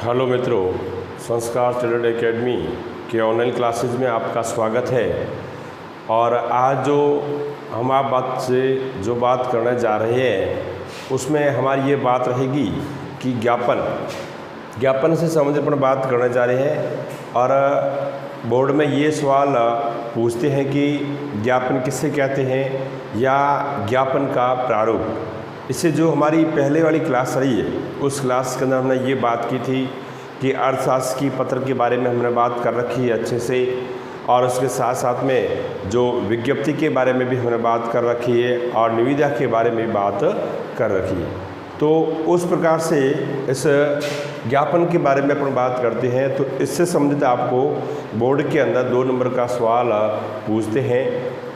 Hello मित्रों, संस्कार study academy के ऑनलाइन क्लासेस में आपका स्वागत है। और आज जो हम आप बात से जो बात करने जा रहे हैं उसमें हमारी ये बात रहेगी कि ज्ञापन से संबंधित बात करने जा रहे हैं। और बोर्ड में ये सवाल पूछते हैं कि ज्ञापन किसे कहते हैं या ज्ञापन का प्रारूप। इससे जो हमारी पहले वाली क्लास रही है उस क्लास के अंदर हमने ये बात की थी कि अर्थशास्त्र की पत्र के बारे में हमने बात कर रखी है अच्छे से, और उसके साथ साथ में जो विज्ञप्ति के बारे में भी हमने बात कर रखी है और निविदा के बारे में भी बात कर रखी है। तो उस प्रकार से इस ज्ञापन के बारे में अपन बात करते हैं। तो इससे संबंधित आपको बोर्ड के अंदर 2 नंबर का सवाल पूछते हैं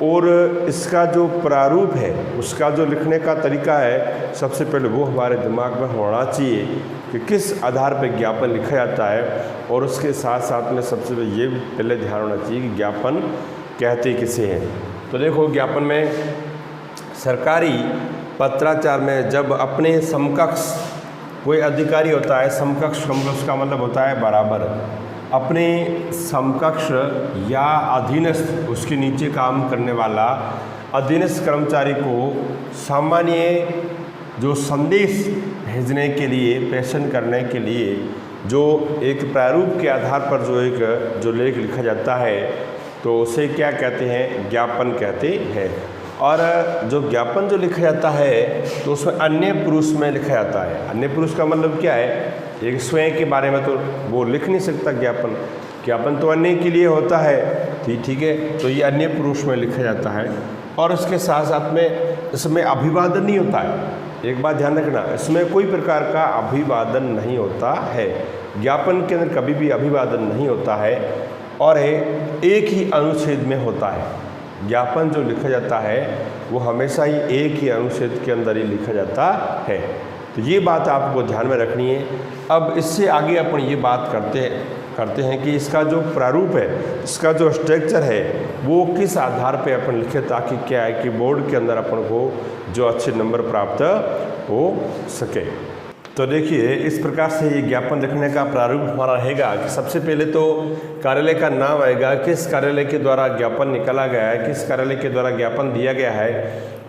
और इसका जो प्रारूप है उसका जो लिखने का तरीका है सबसे पहले वो हमारे दिमाग में होना चाहिए कि किस आधार पर ज्ञापन लिखा जाता है। और उसके साथ साथ में सबसे ये पहले ध्यान होना चाहिए कि ज्ञापन कहते किसे हैं। तो देखो, ज्ञापन में सरकारी पत्राचार में जब अपने समकक्ष कोई अधिकारी होता है, समकक्ष का मतलब होता है बराबर, अपने समकक्ष या अधीनस्थ उसके नीचे काम करने वाला अधीनस्थ कर्मचारी को सामान्य जो संदेश भेजने के लिए, प्रेषण करने के लिए जो एक प्रारूप के आधार पर जो लेख लिखा जाता है तो उसे क्या कहते हैं? ज्ञापन कहते हैं। और जो ज्ञापन जो लिखा जाता है तो उसमें अन्य पुरुष में लिखा जाता है। अन्य पुरुष का मतलब क्या है? एक स्वयं के बारे में तो वो लिख नहीं सकता ज्ञापन तो अन्य के लिए होता है, ठीक है। तो ये अन्य पुरुष में लिखा जाता है। और इसके साथ साथ में इसमें अभिवादन नहीं होता है। एक बात ध्यान रखना, इसमें कोई प्रकार का अभिवादन नहीं होता है। ज्ञापन के अंदर कभी भी अभिवादन नहीं होता है और एक ही अनुच्छेद में होता है। ज्ञापन जो लिखा जाता है वो हमेशा ही एक ही अनुच्छेद के अंदर ही लिखा जाता है। तो ये बात आपको ध्यान में रखनी है। अब इससे आगे अपन ये बात करते हैं कि इसका जो प्रारूप है, इसका जो स्ट्रक्चर है वो किस आधार पे अपन लिखे, ताकि क्या है कि बोर्ड के अंदर अपन को जो अच्छे नंबर प्राप्त हो सके। तो देखिए, इस प्रकार से ये ज्ञापन लिखने का प्रारूप हमारा रहेगा कि सबसे पहले तो कार्यालय का नाम आएगा, किस कार्यालय के द्वारा ज्ञापन निकाला गया है, किस कार्यालय के द्वारा ज्ञापन दिया गया है।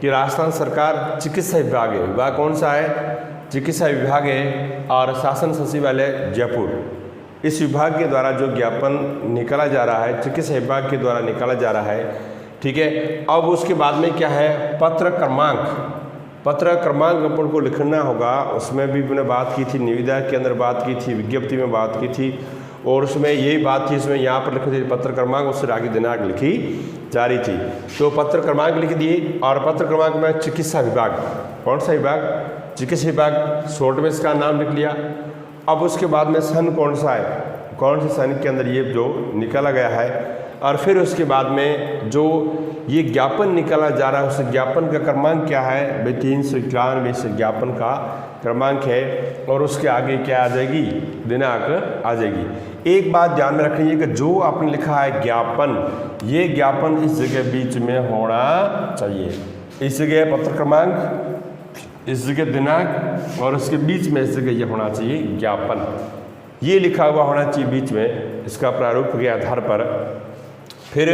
कि राजस्थान सरकार चिकित्सा विभाग है, विभाग कौन सा है? चिकित्सा विभाग है। और शासन सचिवालय जयपुर, इस विभाग के द्वारा जो ज्ञापन निकाला जा रहा है चिकित्सा विभाग के द्वारा निकाला जा रहा है, ठीक है। अब उसके बाद में क्या है? पत्र क्रमांक अपन को लिखना होगा। उसमें भी मैंने बात की थी, निविदा के अंदर बात की थी, विज्ञप्ति में बात की थी, और उसमें यही बात थी, इसमें यहाँ पर लिखी थी पत्र क्रमांक, उससे आगे दिनांक लिखी जा रही थी। तो पत्र क्रमांक लिख दिए। और पत्र क्रमांक में चिकित्सा विभाग, कौन सा विभाग? चिकित्सा विभाग, शॉर्ट में इसका नाम लिख लिया। अब उसके बाद में सन कौन सा है, कौन से सन के अंदर ये जो निकाला गया है। और फिर उसके बाद में जो ये ज्ञापन निकाला जा रहा है उस ज्ञापन का क्रमांक क्या है? भाई 391 इस ज्ञापन का क्रमांक है। और उसके आगे क्या आ जाएगी? दिनांक आ जाएगी। एक बात ध्यान में रखिए कि जो आपने लिखा है ज्ञापन, ये ज्ञापन इस जगह बीच में होना चाहिए। इस जगह पत्र क्रमांक, इस जगह दिनांक, और उसके बीच में इस जगह ये होना चाहिए ज्ञापन। ये लिखा हुआ होना चाहिए बीच में इसका प्रारूप के आधार पर। फिर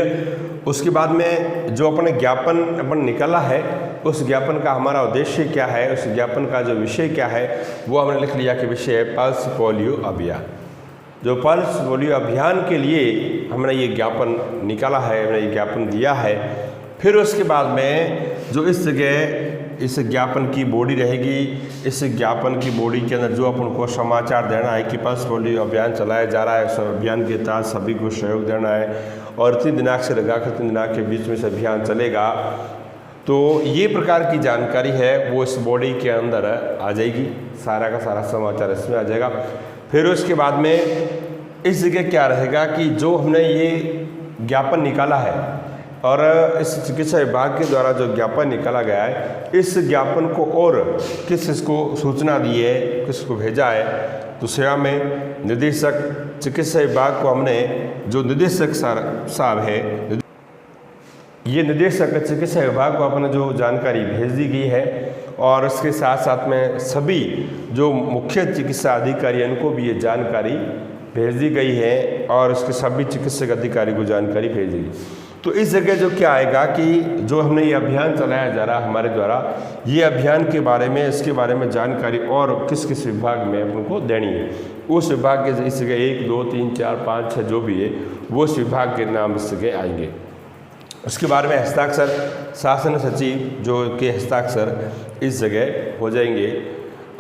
उसके बाद में जो अपने ज्ञापन अपन निकाला है उस ज्ञापन का हमारा उद्देश्य क्या है, उस ज्ञापन का जो विषय क्या है वो हमने लिख लिया कि विषय है पल्स पोलियो अभियान। जो पल्स पोलियो अभियान के लिए हमने ये ज्ञापन निकाला है, हमने ये ज्ञापन दिया है। फिर उसके बाद में जो इस जगह इस ज्ञापन की बॉडी रहेगी, इस ज्ञापन की बॉडी के अंदर जो अपन को समाचार देना है कि पल्स पोलियो अभियान चलाया जा रहा है, उस अभियान के तहत सभी को सहयोग देना है और 3 दिनांक से लगाकर 3 दिनांक के बीच में से अभियान चलेगा। तो ये प्रकार की जानकारी है वो इस बॉडी के अंदर आ जाएगी, सारा का सारा समाचार इसमें आ जाएगा। फिर उसके बाद में इस जगह क्या रहेगा कि जो हमने ये ज्ञापन निकाला है और इस चिकित्सा विभाग के द्वारा जो ज्ञापन निकाला गया है, इस ज्ञापन को और किसको सूचना दी है, किसको भेजा है? तो सेवा में निदेशक चिकित्सा विभाग को हमने, जो निदेशक साहब है, ये निदेशक चिकित्सा विभाग को अपने जो जानकारी भेज दी गई है और इसके साथ साथ में सभी जो मुख्य चिकित्सा अधिकारी हैं उनको भी ये जानकारी भेज दी गई है और उसके सभी चिकित्सक अधिकारी को जानकारी भेज दी गई। तो इस जगह जो क्या आएगा कि जो हमने ये अभियान चलाया जा रहा हमारे द्वारा, ये अभियान के बारे में, इसके बारे में जानकारी और किस किस विभाग में अपन को देनी है, उस विभाग के इस जगह 1 2 3 4 5 6 जो भी है वो उस विभाग के नाम इस जगह आएंगे। उसके बारे में हस्ताक्षर शासन सचिव जो के हस्ताक्षर इस जगह हो जाएंगे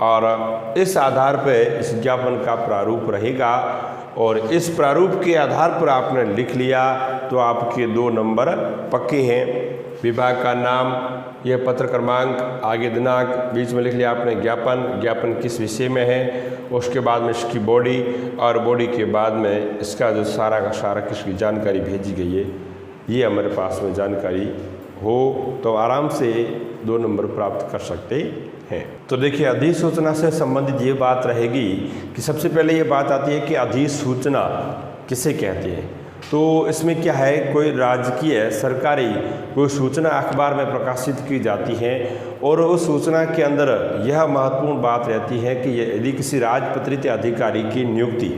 और इस आधार पर इस ज्ञापन का प्रारूप रहेगा और इस प्रारूप के आधार पर आपने लिख लिया तो आपके 2 नंबर पक्के हैं। विभाग का नाम, यह पत्र क्रमांक, आगे दिनांक, बीच में लिख लिया आपने ज्ञापन किस विषय में है, उसके बाद में इसकी बॉडी और बॉडी के बाद में इसका जो सारा का सारा किसकी जानकारी भेजी गई है, ये हमारे पास में जानकारी हो तो आराम से 2 नंबर प्राप्त कर सकते हैं। तो देखिए अधिसूचना से संबंधित ये बात रहेगी कि सबसे पहले ये बात आती है कि अधिसूचना किसे कहते हैं। तो इसमें क्या है, कोई राजकीय सरकारी कोई सूचना अखबार में प्रकाशित की जाती है और उस सूचना के अंदर यह महत्वपूर्ण बात रहती है कि यदि किसी राजपत्रित अधिकारी की नियुक्ति,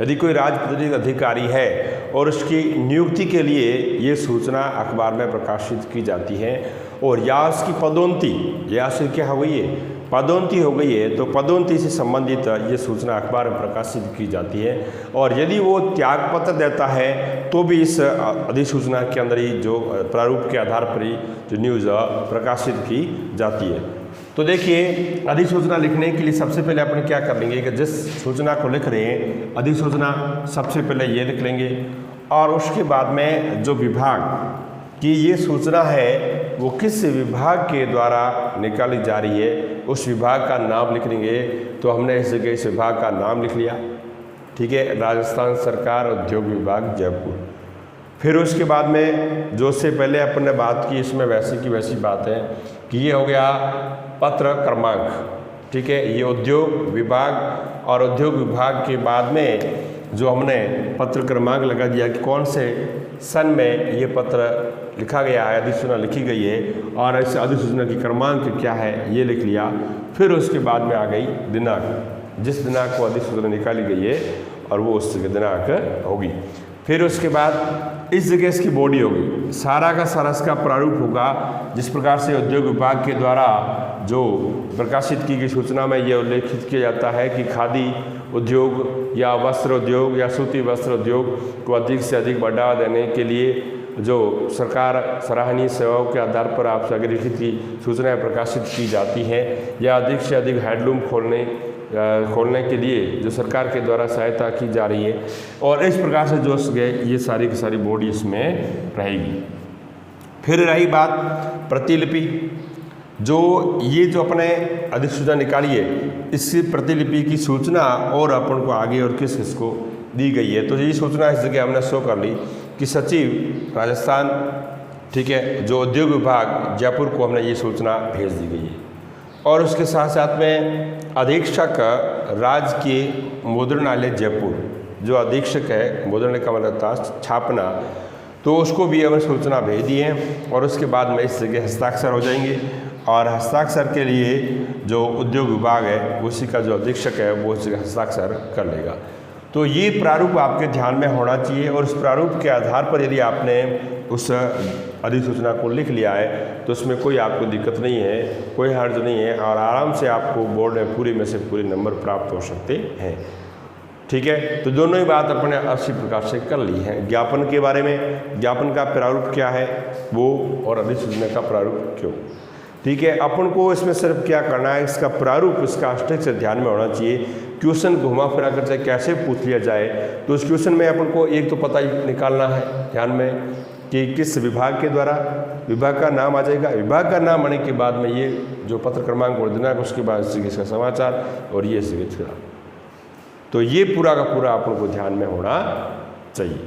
यदि कोई राजपत्रित अधिकारी है और उसकी नियुक्ति के लिए ये सूचना अखबार में प्रकाशित की जाती है और या उसकी पदोन्नति या उसकी क्या हो गई है, पदोन्नति हो गई है, तो पदोन्नति से संबंधित ये सूचना अखबार में प्रकाशित की जाती है और यदि वो त्यागपत्र देता है तो भी इस अधिसूचना के अंदर ही जो प्रारूप के आधार पर ही जो न्यूज़ प्रकाशित की जाती है। तो देखिए अधिसूचना लिखने के लिए सबसे पहले अपन क्या कर लेंगे कि जिस सूचना को लिख रहे हैं अधिसूचना सबसे पहले ये लिख लेंगे और उसके बाद में जो विभाग की ये सूचना है वो किस विभाग के द्वारा निकाली जा रही है उस विभाग का नाम लिख लेंगे। तो हमने इस जगह इस विभाग का नाम लिख लिया, ठीक है, राजस्थान सरकार उद्योग विभाग जयपुर। फिर उसके बाद में जो से पहले अपन ने बात की इसमें वैसी की वैसी बात है कि ये हो गया पत्र क्रमांक, ठीक है, ये उद्योग विभाग और उद्योग विभाग के बाद में जो हमने पत्र क्रमांक लगा दिया कि कौन से सन में ये पत्र लिखा गया है, अधिसूचना लिखी गई है और इस अधिसूचना की क्रमांक क्या है ये लिख लिया। फिर उसके बाद में आ गई दिनांक, जिस दिनांक को अधिसूचना निकाली गई है और वो उस दिनांक होगी। फिर उसके बाद इस जगह इसकी बॉडी होगी, सारा का सारा इसका प्रारूप होगा जिस प्रकार से उद्योग विभाग के द्वारा जो प्रकाशित की गई सूचना में ये उल्लेखित किया जाता है कि खादी उद्योग या वस्त्र उद्योग या सूती वस्त्र उद्योग को अधिक से अधिक बढ़ावा देने के लिए जो सरकार सराहनीय सेवाओं के आधार पर आपसे अग्रलिखित की सूचनाएं प्रकाशित की जाती हैं या अधिक से अधिक हैंडलूम खोलने के लिए जो सरकार के द्वारा सहायता की जा रही है और इस प्रकार से जो गए ये सारी की सारी बॉडी इसमें रहेगी। फिर रही बात प्रतिलिपि, जो ये जो अपने अधिसूचना निकाली है इसकी प्रतिलिपि की सूचना और अपन को आगे और किस किस को दी गई है। तो ये सूचना इस जगह हमने शो कर ली कि सचिव राजस्थान, ठीक है, जो उद्योग विभाग जयपुर को हमने ये सूचना भेज दी गई है और उसके साथ साथ में अधीक्षक राजकीय मुद्रणालय जयपुर, जो अधीक्षक है मुद्रणालय का मतलब था छापना, तो उसको भी हमने सूचना भेज दी है और उसके बाद में इस जगह हस्ताक्षर हो जाएंगे और हस्ताक्षर के लिए जो उद्योग विभाग है उसी का जो अधीक्षक है वो उस जगह हस्ताक्षर कर लेगा। तो ये प्रारूप आपके ध्यान में होना चाहिए और उस प्रारूप के आधार पर यदि आपने उस अधिसूचना को लिख लिया है तो उसमें कोई आपको दिक्कत नहीं है, कोई हर्ज नहीं है और आराम से आपको बोर्ड में पूरे में से पूरे नंबर प्राप्त हो सकते हैं। ठीक है, तो दोनों ही बात अपने अच्छी प्रकार से कर ली है। ज्ञापन के बारे में, ज्ञापन का प्रारूप क्या है वो और अधिसूचना का प्रारूप क्यों, ठीक है। अपन को इसमें सिर्फ क्या करना है, इसका प्रारूप, इसका अस्तित्व से ध्यान में होना चाहिए। क्वेश्चन घुमा फिरा कर चाहे कैसे पूछ लिया जाए तो उस क्वेश्चन में अपन को एक तो पता ही निकालना है ध्यान में कि किस विभाग के द्वारा, विभाग का नाम आ जाएगा, विभाग का नाम आने के बाद में ये जो पत्र क्रमांक और दिनांक, उसके बाद इसका समाचार और ये इसका, तो ये पूरा का पूरा अपन को ध्यान में होना चाहिए।